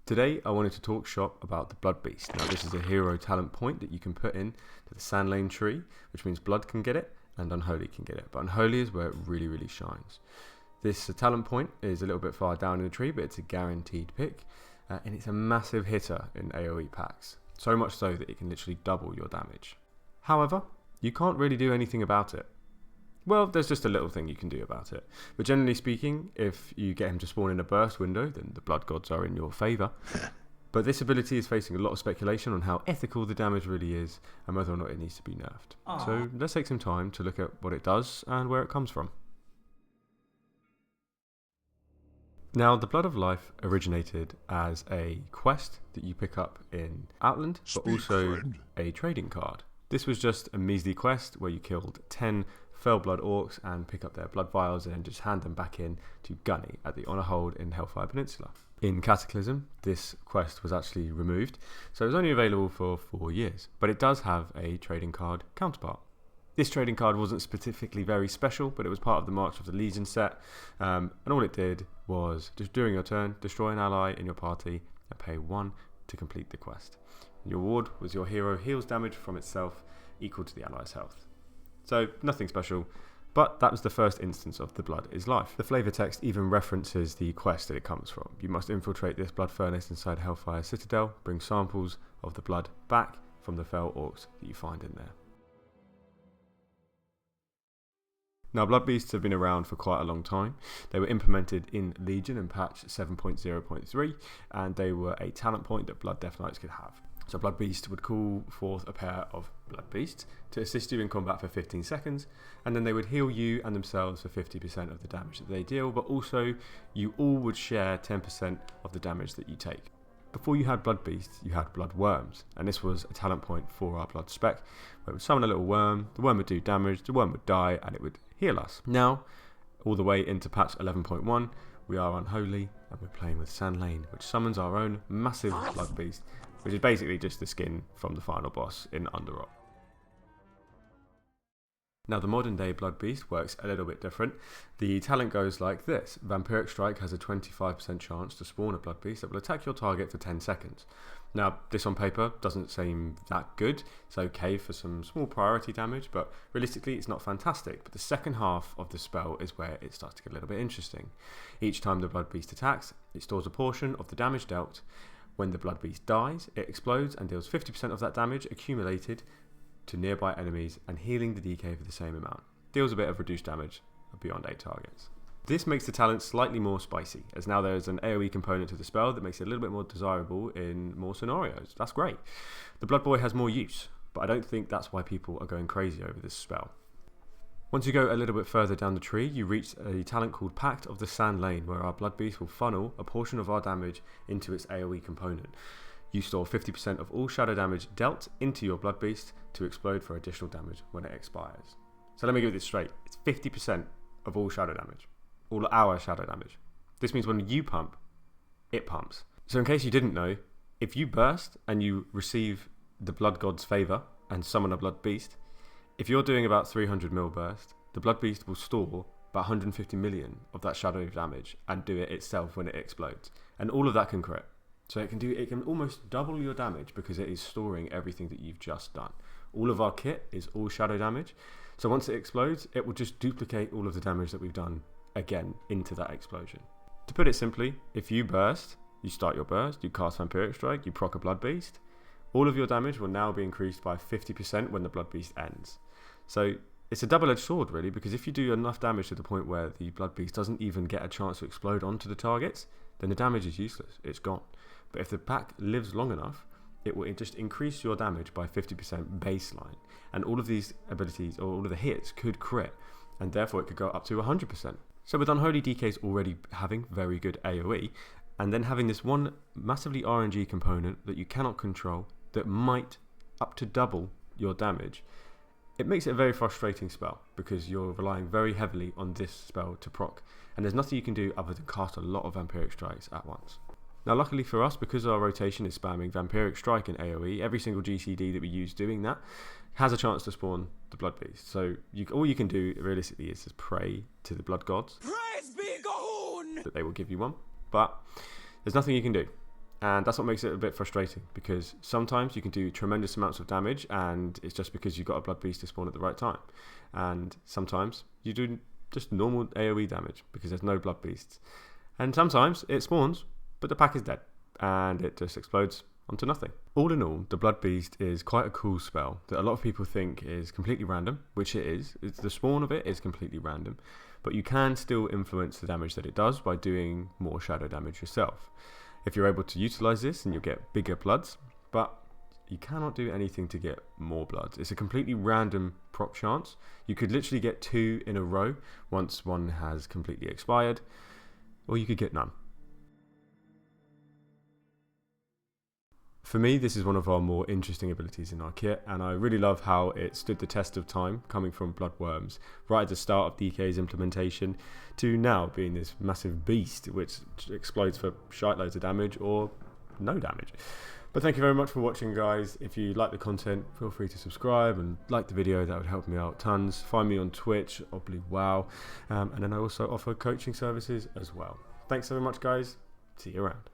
Today I wanted to talk shop about the Blood Beast. Now this is a hero talent point that you can put in to the Sand Lane tree, which means Blood can get it and Unholy can get it. But Unholy is where it really shines. This talent point is a little bit far down in the tree, but it's a guaranteed pick. And it's a massive hitter in AoE packs. So much so that it can literally double your damage. However, you can't really do anything about it. Well, there's just a little thing you can do about it. But generally speaking, if you get him to spawn in a burst window, then the blood gods are in your favour. But this ability is facing a lot of speculation on how ethical the damage really is and whether or not it needs to be nerfed. Aww. So let's take some time to look at what it does and where it comes from. Now, the Blood of Life originated as a quest that you pick up in Outland, but also a trading card. This was just a measly quest where you killed 10 Fell Blood Orcs and pick up their blood vials and then just hand them back in to Gunny at the Honour Hold in Hellfire Peninsula. In Cataclysm, this quest was actually removed, so it was only available for 4 years, but it does have a trading card counterpart. This trading card wasn't specifically very special, but it was part of the March of the Legion set, and all it did was, just during your turn, destroy an ally in your party and pay 1 to complete the quest. Your reward was your hero heals damage from itself equal to the ally's health. So nothing special, but that was the first instance of the Blood is Life. The flavor text even references the quest that it comes from. You must infiltrate this blood furnace inside Hellfire Citadel, bring samples of the blood back from the fell orcs that you find in there. Now, Blood Beasts have been around for quite a long time. They were implemented in Legion in patch 7.0.3, and they were a talent point that Blood Death Knights could have. So Blood Beast would call forth a pair of Blood Beasts to assist you in combat for 15 seconds, and then they would heal you and themselves for 50% of the damage that they deal, but also you all would share 10% of the damage that you take. Before you had Blood Beasts, you had Blood Worms, and this was a talent point for our Blood spec, where it would summon a little worm, the worm would do damage, the worm would die, and it would heal us. Now, all the way into patch 11.1, we are Unholy, and we're playing with Sand Lane, which summons our own massive Blood Beast, which is basically just the skin from the final boss in Underrock. Now, the modern day Blood Beast works a little bit different. The talent goes like this. Vampiric Strike has a 25% chance to spawn a Blood Beast that will attack your target for 10 seconds. Now, this on paper doesn't seem that good. It's okay for some small priority damage, but realistically it's not fantastic. But the second half of the spell is where it starts to get a little bit interesting. Each time the Blood Beast attacks, it stores a portion of the damage dealt. When the Blood Beast dies, it explodes and deals 50% of that damage accumulated to nearby enemies and healing the DK for the same amount. Deals a bit of reduced damage beyond 8 targets. This makes the talent slightly more spicy, as now there is an AoE component to the spell that makes it a little bit more desirable in more scenarios. That's great. The Blood Boy has more use, but I don't think that's why people are going crazy over this spell. Once you go a little bit further down the tree, you reach a talent called Pact of the Sand Lane, where our Blood Beast will funnel a portion of our damage into its AoE component. You store 50% of all shadow damage dealt into your Blood Beast to explode for additional damage when it expires. So let me get this straight. It's 50% of all shadow damage. All our shadow damage. This means when you pump, it pumps. So in case you didn't know, if you burst and you receive the Blood God's favour and summon a Blood Beast, if you're doing about 300 mil burst, the Blood Beast will store about 150 million of that shadow damage and do it itself when it explodes. And all of that can crit. So it can almost double your damage because it is storing everything that you've just done. All of our kit is all shadow damage. So once it explodes, it will just duplicate all of the damage that we've done again into that explosion. To put it simply, if you burst, you start your burst, you cast Vampiric Strike, you proc a Blood Beast, all of your damage will now be increased by 50% when the Blood Beast ends. So it's a double-edged sword really, because if you do enough damage to the point where the Blood Beast doesn't even get a chance to explode onto the targets, then the damage is useless, it's gone. But if the pack lives long enough, it will just increase your damage by 50% baseline. And all of these abilities, or all of the hits, could crit, and therefore it could go up to 100%. So with Unholy DKs already having very good AoE, and then having this one massively RNG component that you cannot control, that might up to double your damage, it makes it a very frustrating spell, because you're relying very heavily on this spell to proc, and there's nothing you can do other than cast a lot of Vampiric Strikes at once. Now luckily for us, because our rotation is spamming Vampiric Strike and AoE, every single GCD that we use doing that has a chance to spawn the Blood Beast. So all you can do realistically is just pray to the Blood Gods. Praise be Gahoon! That they will give you one, but there's nothing you can do. And that's what makes it a bit frustrating, because sometimes you can do tremendous amounts of damage and it's just because you've got a blood beast to spawn at the right time. And sometimes you do just normal AoE damage because there's no blood beasts. And sometimes it spawns, but the pack is dead and it just explodes onto nothing. All in all, the Blood Beast is quite a cool spell that a lot of people think is completely random, which it is. The spawn of it is completely random, but you can still influence the damage that it does by doing more shadow damage yourself. If you're able to utilize this, and you'll get bigger bloods, but you cannot do anything to get more bloods. It's a completely random prop chance. You could literally get 2 in a row once one has completely expired, or you could get none. For me, this is one of our more interesting abilities in our kit, and I really love how it stood the test of time, coming from Bloodworms right at the start of DK's implementation to now being this massive beast which explodes for shitloads of damage or no damage. But thank you very much for watching, guys. If you like the content, feel free to subscribe and like the video. That would help me out tons. Find me on Twitch, /wow, and then I also offer coaching services as well. Thanks so much, guys. See you around.